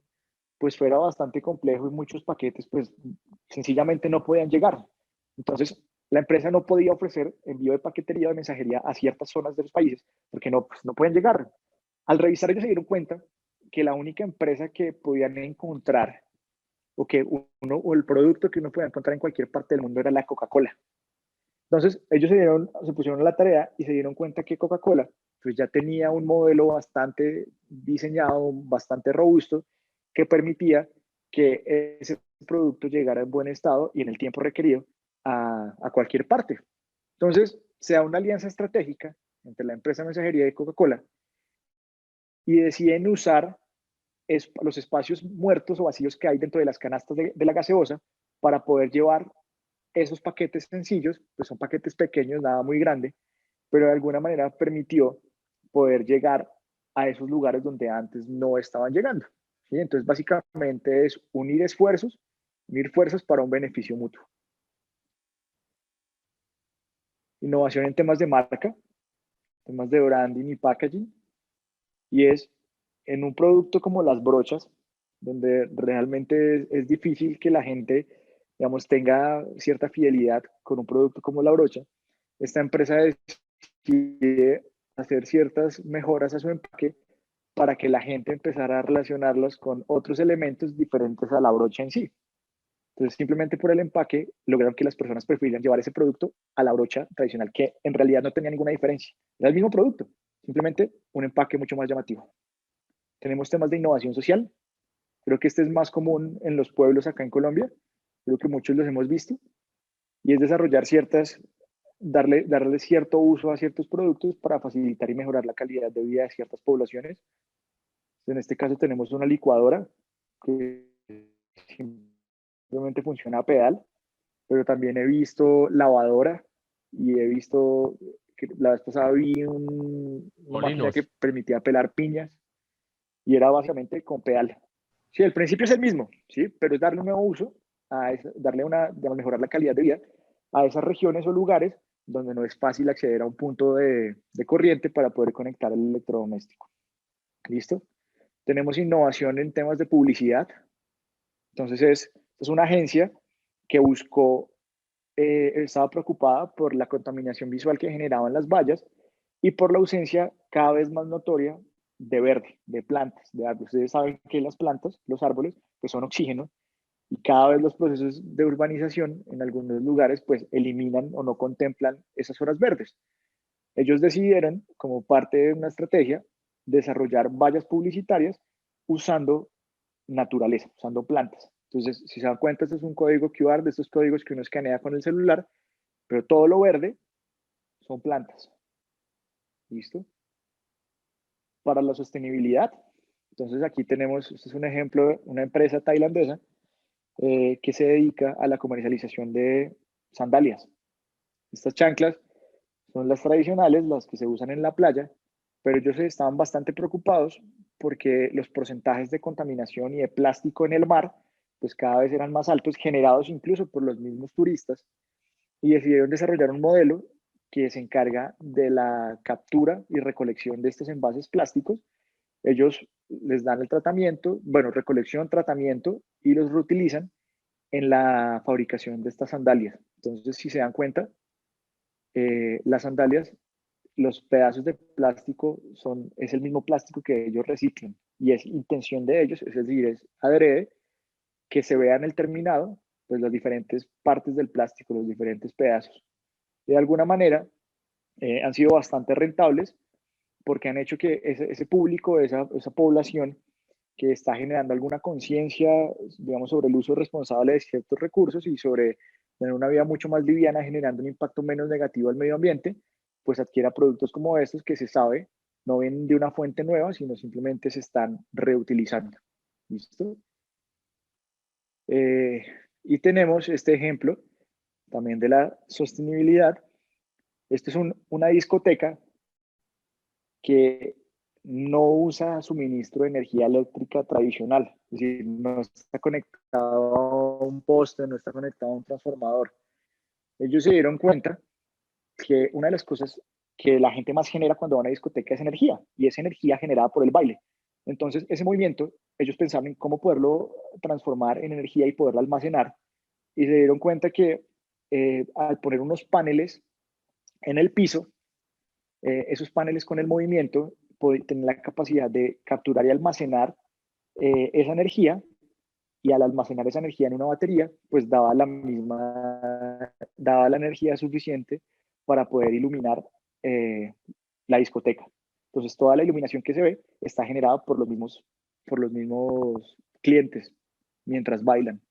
pues fuera bastante complejo y muchos paquetes pues sencillamente no podían llegar. Entonces, la empresa no podía ofrecer envío de paquetería o de mensajería a ciertas zonas de los países porque no, pues, no pueden llegar. Al revisar ellos se dieron cuenta que la única empresa que podían encontrar o que uno o el producto que uno podía encontrar en cualquier parte del mundo era la Coca-Cola. Entonces, ellos se pusieron a la tarea y se dieron cuenta que Coca-Cola pues ya tenía un modelo bastante diseñado, bastante robusto, que permitía que ese producto llegara en buen estado y en el tiempo requerido a cualquier parte. Entonces, se da una alianza estratégica entre la empresa de mensajería y Coca-Cola y deciden usar los espacios muertos o vacíos que hay dentro de las canastas de la gaseosa para poder llevar esos paquetes sencillos, pues son paquetes pequeños, nada muy grande, pero de alguna manera permitió poder llegar a esos lugares donde antes no estaban llegando. ¿Sí? Entonces, básicamente es unir fuerzas para un beneficio mutuo. Innovación en temas de marca, temas de branding y packaging, y es en un producto como las brochas, donde realmente es difícil que la gente, digamos, tenga cierta fidelidad con un producto como la brocha. Esta empresa decide hacer ciertas mejoras a su empaque para que la gente empezara a relacionarlos con otros elementos diferentes a la brocha en sí. Entonces, simplemente por el empaque, lograron que las personas prefirieran llevar ese producto a la brocha tradicional, que en realidad no tenía ninguna diferencia. Era el mismo producto, simplemente un empaque mucho más llamativo. Tenemos temas de innovación social. Creo que este es más común en los pueblos acá en Colombia. Creo que muchos los hemos visto. Y es desarrollar darle cierto uso a ciertos productos para facilitar y mejorar la calidad de vida de ciertas poblaciones. En este caso tenemos una licuadora que simplemente funciona a pedal, pero también he visto lavadora y he visto que la vez pasada vi una máquina que Molinos. permitía pelar piñas y era básicamente con pedal. Sí, el principio es el mismo, ¿sí? Pero es darle un nuevo uso, mejorar la calidad de vida a esas regiones o lugares donde no es fácil acceder a un punto de corriente para poder conectar el electrodoméstico. ¿Listo? Tenemos innovación en temas de publicidad. Entonces es una agencia que estaba preocupada por la contaminación visual que generaban las vallas y por la ausencia cada vez más notoria de verde, de plantas, de árboles. Ustedes saben que las plantas, los árboles, pues son oxígeno y cada vez los procesos de urbanización en algunos lugares pues eliminan o no contemplan esas zonas verdes. Ellos decidieron, como parte de una estrategia, desarrollar vallas publicitarias usando naturaleza, usando plantas. Entonces, si se dan cuenta, este es un código QR de estos códigos que uno escanea con el celular, pero todo lo verde son plantas. ¿Listo? Para la sostenibilidad. Entonces, aquí tenemos, este es un ejemplo de una empresa tailandesa que se dedica a la comercialización de sandalias. Estas chanclas son las tradicionales, las que se usan en la playa, pero ellos estaban bastante preocupados porque los porcentajes de contaminación y de plástico en el mar, pues cada vez eran más altos, generados incluso por los mismos turistas, y decidieron desarrollar un modelo que se encarga de la captura y recolección de estos envases plásticos. Ellos les dan el tratamiento, bueno, recolección, tratamiento, y los reutilizan en la fabricación de estas sandalias. Entonces, si se dan cuenta, las sandalias, los pedazos de plástico es el mismo plástico que ellos reciclan y es intención de ellos, es decir, es adrede que se vea en el terminado, pues las diferentes partes del plástico, los diferentes pedazos. De alguna manera, han sido bastante rentables porque han hecho que ese público, esa población que está generando alguna conciencia, digamos, sobre el uso responsable de ciertos recursos y sobre tener una vida mucho más liviana, generando un impacto menos negativo al medio ambiente, pues adquiera productos como estos que se sabe no vienen de una fuente nueva, sino simplemente se están reutilizando. ¿Listo? Eh, y tenemos este ejemplo también de la sostenibilidad. Esto es una discoteca que no usa suministro de energía eléctrica tradicional, es decir, no está conectado a un poste, no está conectado a un transformador. Ellos se dieron cuenta que una de las cosas que la gente más genera cuando va a una discoteca es energía, y es energía generada por el baile. Entonces, ese movimiento, ellos pensaron en cómo poderlo transformar en energía y poderlo almacenar, y se dieron cuenta que al poner unos paneles en el piso, esos paneles con el movimiento tienen la capacidad de capturar y almacenar esa energía, y al almacenar esa energía en una batería, pues daba la energía suficiente para poder iluminar la discoteca. Entonces toda la iluminación que se ve está generada por los mismos clientes. mientras bailan.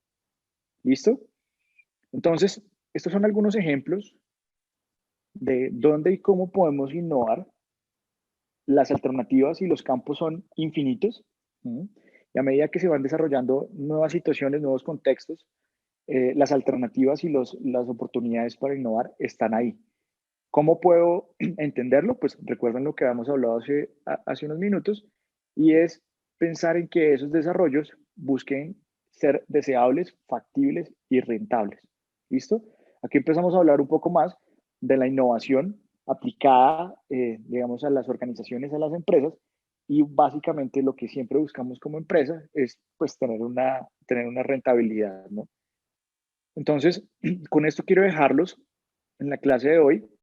¿Listo? Entonces, estos son algunos ejemplos de dónde y cómo podemos innovar. Las alternativas y los campos son infinitos. ¿Mm? Y a medida que se van desarrollando nuevas situaciones, nuevos contextos, las alternativas y las oportunidades para innovar están ahí. ¿Cómo puedo entenderlo? Pues recuerden lo que habíamos hablado hace unos minutos, y es pensar en que esos desarrollos busquen ser deseables, factibles y rentables. ¿Listo? Aquí empezamos a hablar un poco más de la innovación aplicada, digamos, a las organizaciones, a las empresas, y básicamente lo que siempre buscamos como empresa es pues tener una rentabilidad, ¿no? Entonces, con esto quiero dejarlos en la clase de hoy.